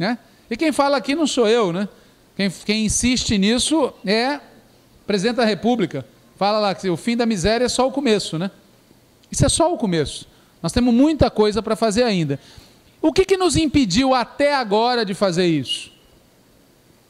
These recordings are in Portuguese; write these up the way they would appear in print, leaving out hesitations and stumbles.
né? E quem fala aqui não sou eu, né? Quem insiste nisso é o presidente da República. Fala lá que o fim da miséria é só o começo, né? Isso é só o começo. Nós temos muita coisa para fazer ainda. O que nos impediu até agora de fazer isso?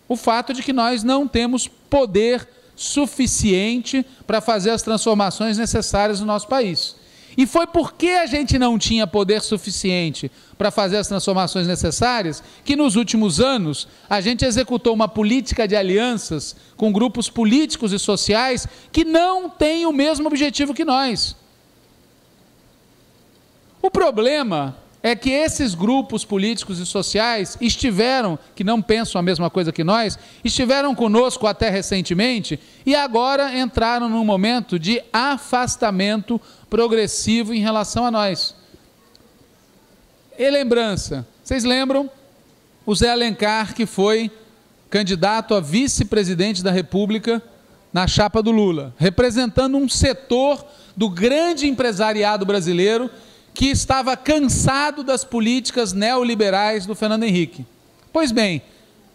O fato de que nós não temos poder suficiente para fazer as transformações necessárias no nosso país. E foi porque a gente não tinha poder suficiente para fazer as transformações necessárias que nos últimos anos a gente executou uma política de alianças com grupos políticos e sociais que não têm o mesmo objetivo que nós. O problema é que esses grupos políticos e sociais estiveram, que não pensam a mesma coisa que nós, estiveram conosco até recentemente e agora entraram num momento de afastamento progressivo em relação a nós. E lembrança, vocês lembram? O Zé Alencar, que foi candidato a vice-presidente da República na chapa do Lula, representando um setor do grande empresariado brasileiro que estava cansado das políticas neoliberais do Fernando Henrique. Pois bem,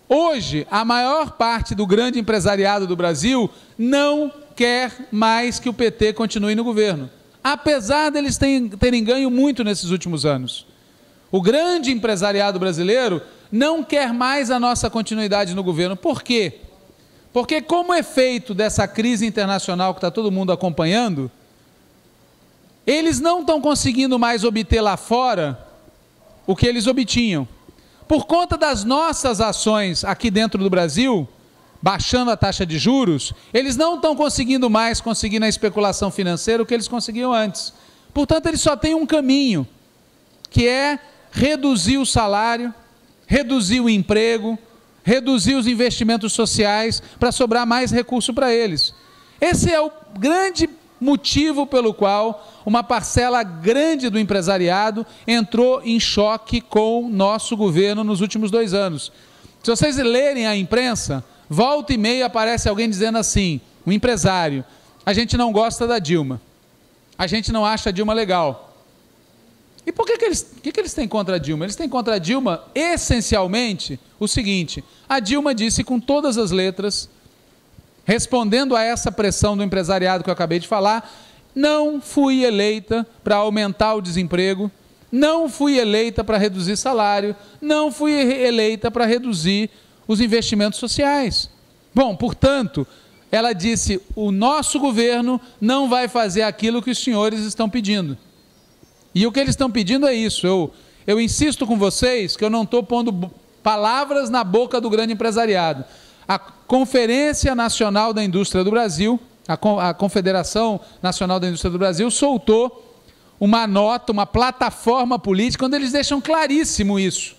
hoje a maior parte do grande empresariado do Brasil não quer mais que o PT continue no governo, apesar deles terem ganho muito nesses últimos anos. O grande empresariado brasileiro não quer mais a nossa continuidade no governo. Por quê? Porque como efeito dessa crise internacional que está todo mundo acompanhando, eles não estão conseguindo mais obter lá fora o que eles obtinham. Por conta das nossas ações aqui dentro do Brasil, baixando a taxa de juros, eles não estão conseguindo mais conseguir na especulação financeira o que eles conseguiam antes. Portanto, eles só têm um caminho, que é reduzir o salário, reduzir o emprego, reduzir os investimentos sociais para sobrar mais recurso para eles. Esse é o grande motivo pelo qual uma parcela grande do empresariado entrou em choque com o nosso governo nos últimos 2 anos. Se vocês lerem a imprensa, volta e meia aparece alguém dizendo assim, um empresário, a gente não gosta da Dilma, a gente não acha a Dilma legal. E por que eles têm contra a Dilma? Eles têm contra a Dilma, essencialmente, o seguinte, a Dilma disse com todas as letras, respondendo a essa pressão do empresariado que eu acabei de falar, não fui eleita para aumentar o desemprego, não fui eleita para reduzir salário, não fui eleita para reduzir os investimentos sociais. Bom, portanto, ela disse, o nosso governo não vai fazer aquilo que os senhores estão pedindo. E o que eles estão pedindo é isso, eu insisto com vocês que eu não estou pondo palavras na boca do grande empresariado. A Conferência Nacional da Indústria do Brasil, a Confederação Nacional da Indústria do Brasil, soltou uma nota, uma plataforma política, onde eles deixam claríssimo isso.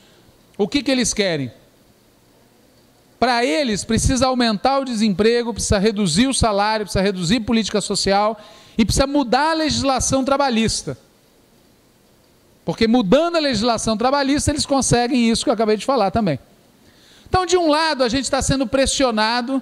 O que eles querem? Para eles, precisa aumentar o desemprego, precisa reduzir o salário, precisa reduzir política social e precisa mudar a legislação trabalhista. Porque mudando a legislação trabalhista, eles conseguem isso que eu acabei de falar também. Então, de um lado, a gente está sendo pressionado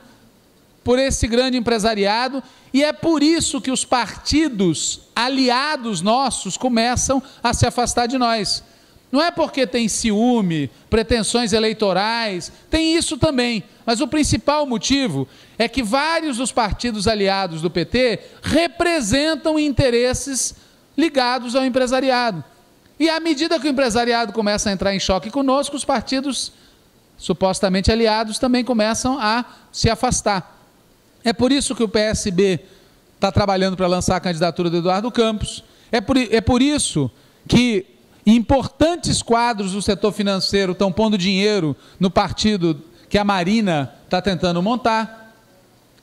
por esse grande empresariado e é por isso que os partidos aliados nossos começam a se afastar de nós. Não é porque tem ciúme, pretensões eleitorais, tem isso também, mas o principal motivo é que vários dos partidos aliados do PT representam interesses ligados ao empresariado. E à medida que o empresariado começa a entrar em choque conosco, os partidos supostamente aliados também começam a se afastar. É por isso que o PSB está trabalhando para lançar a candidatura do Eduardo Campos, é por isso que importantes quadros do setor financeiro estão pondo dinheiro no partido que a Marina está tentando montar,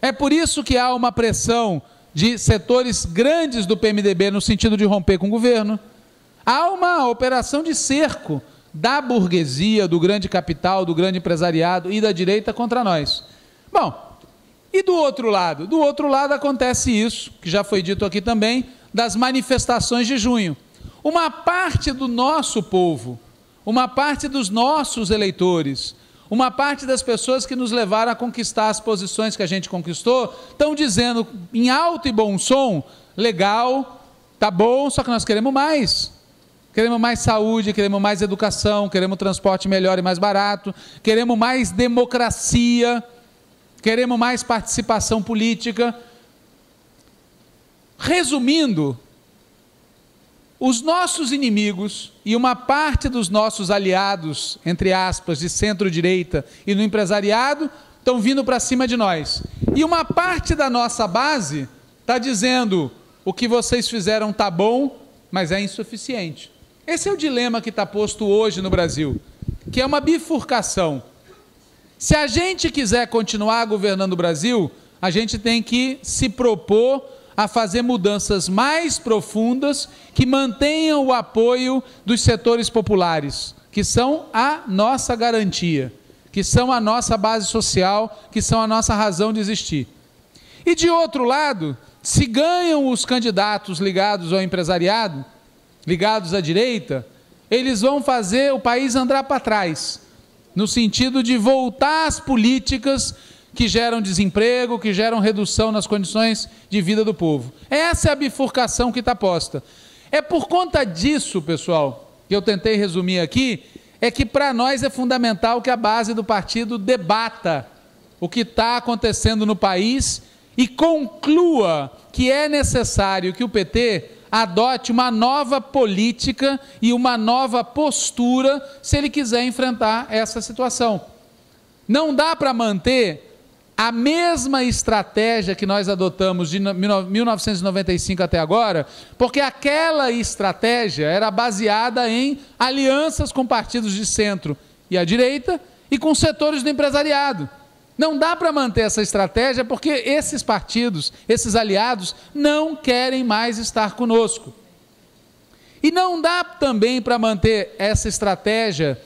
é por isso que há uma pressão de setores grandes do PMDB no sentido de romper com o governo. Há uma operação de cerco da burguesia, do grande capital, do grande empresariado e da direita contra nós. Bom, e do outro lado? Do outro lado acontece isso, que já foi dito aqui também, das manifestações de junho. Uma parte do nosso povo, uma parte dos nossos eleitores, uma parte das pessoas que nos levaram a conquistar as posições que a gente conquistou, estão dizendo em alto e bom som, legal, tá bom, só que nós queremos mais. Queremos mais saúde, queremos mais educação, queremos transporte melhor e mais barato, queremos mais democracia, queremos mais participação política. Resumindo, os nossos inimigos e uma parte dos nossos aliados, entre aspas, de centro-direita e no empresariado, estão vindo para cima de nós. E uma parte da nossa base está dizendo: o que vocês fizeram está bom, mas é insuficiente. Esse é o dilema que está posto hoje no Brasil, que é uma bifurcação. Se a gente quiser continuar governando o Brasil, a gente tem que se propor a fazer mudanças mais profundas que mantenham o apoio dos setores populares, que são a nossa garantia, que são a nossa base social, que são a nossa razão de existir. E de outro lado, se ganham os candidatos ligados ao empresariado, ligados à direita, eles vão fazer o país andar para trás, no sentido de voltar às políticas que geram desemprego, que geram redução nas condições de vida do povo. Essa é a bifurcação que está posta. É por conta disso, pessoal, que eu tentei resumir aqui, é que para nós é fundamental que a base do partido debata o que está acontecendo no país e conclua que é necessário que o PT adote uma nova política e uma nova postura se ele quiser enfrentar essa situação. Não dá para manter a mesma estratégia que nós adotamos de 1995 até agora, porque aquela estratégia era baseada em alianças com partidos de centro e à direita e com setores do empresariado. Não dá para manter essa estratégia porque esses partidos, esses aliados, não querem mais estar conosco. E não dá também para manter essa estratégia,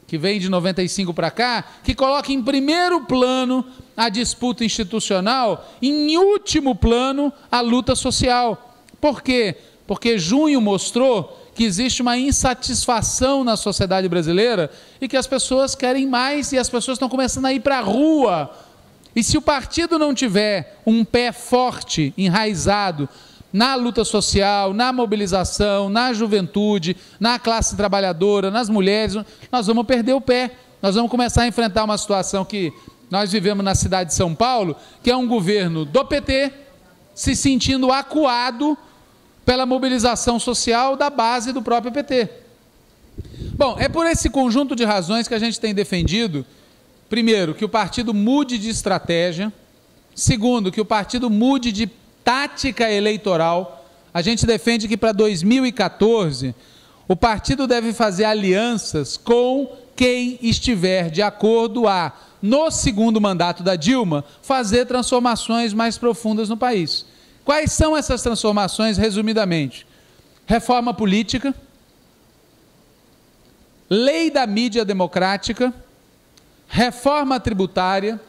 que vem de 95 para cá, que coloca em primeiro plano a disputa institucional, em último plano a luta social. Por quê? Porque junho mostrou que existe uma insatisfação na sociedade brasileira e que as pessoas querem mais e as pessoas estão começando a ir para a rua. E se o partido não tiver um pé forte, enraizado, na luta social, na mobilização, na juventude, na classe trabalhadora, nas mulheres, nós vamos perder o pé. Nós vamos começar a enfrentar uma situação que nós vivemos na cidade de São Paulo, que é um governo do PT se sentindo acuado pela mobilização social da base do próprio PT. Bom, é por esse conjunto de razões que a gente tem defendido, primeiro, que o partido mude de estratégia, segundo, que o partido mude de tática eleitoral. A gente defende que para 2014 o partido deve fazer alianças com quem estiver de acordo a, no segundo mandato da Dilma, fazer transformações mais profundas no país. Quais são essas transformações, resumidamente? Reforma política, lei da mídia democrática, reforma tributária,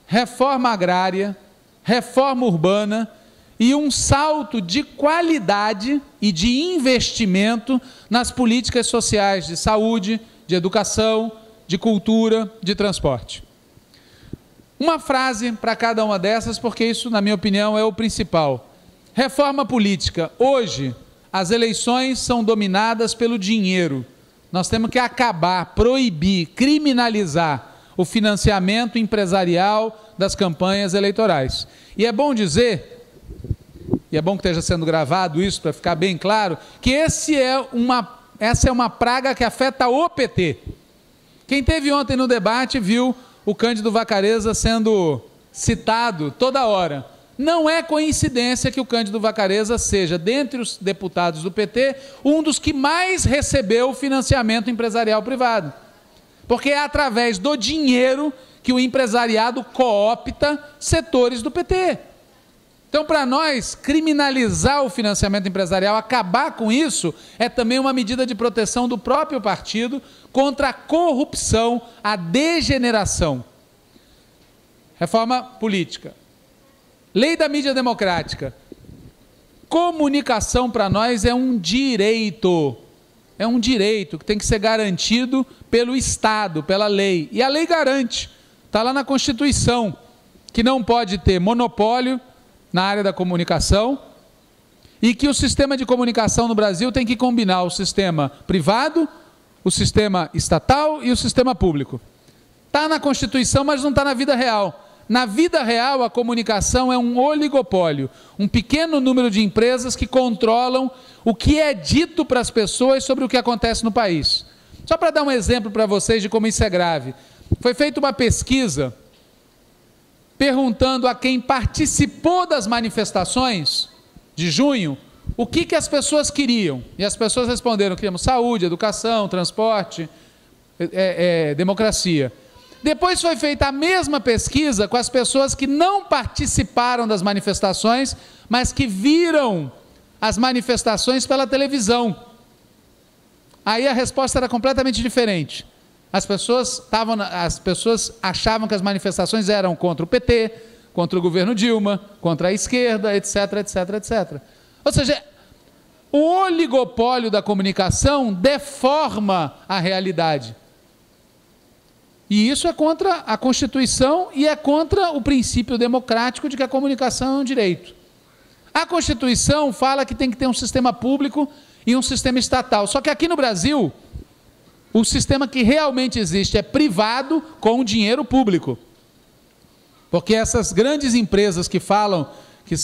reforma agrária, reforma urbana e um salto de qualidade e de investimento nas políticas sociais de saúde, de educação, de cultura, de transporte. Uma frase para cada uma dessas, porque isso, na minha opinião, é o principal. Reforma política. Hoje, as eleições são dominadas pelo dinheiro. Nós temos que acabar, proibir, criminalizar o financiamento empresarial das campanhas eleitorais. E é bom dizer, e é bom que esteja sendo gravado isso para ficar bem claro, que essa é uma praga que afeta o PT. Quem teve ontem no debate viu o Cândido Vacarezza sendo citado toda hora. Não é coincidência que o Cândido Vacarezza seja, dentre os deputados do PT, um dos que mais recebeu financiamento empresarial privado. Porque é através do dinheiro que o empresariado coopta setores do PT. Então, para nós, criminalizar o financiamento empresarial, acabar com isso, é também uma medida de proteção do próprio partido contra a corrupção, a degeneração. Reforma política. Lei da mídia democrática. Comunicação para nós é um direito. É um direito que tem que ser garantido pelo Estado, pela lei. E a lei garante. Está lá na Constituição, que não pode ter monopólio na área da comunicação e que o sistema de comunicação no Brasil tem que combinar o sistema privado, o sistema estatal e o sistema público. Está na Constituição, mas não está na vida real. Na vida real, a comunicação é um oligopólio, um pequeno número de empresas que controlam o que é dito para as pessoas sobre o que acontece no país. Só para dar um exemplo para vocês de como isso é grave. Foi feita uma pesquisa perguntando a quem participou das manifestações de junho o que as pessoas queriam. E as pessoas responderam: queríamos saúde, educação, transporte, democracia. Depois foi feita a mesma pesquisa com as pessoas que não participaram das manifestações, mas que viram as manifestações pela televisão. Aí a resposta era completamente diferente. As pessoas achavam que as manifestações eram contra o PT, contra o governo Dilma, contra a esquerda, etc, etc, etc. Ou seja, o oligopólio da comunicação deforma a realidade. E isso é contra a Constituição e é contra o princípio democrático de que a comunicação é um direito. A Constituição fala que tem que ter um sistema público e um sistema estatal. Só que aqui no Brasil, o sistema que realmente existe é privado com dinheiro público. Porque essas grandes empresas que falam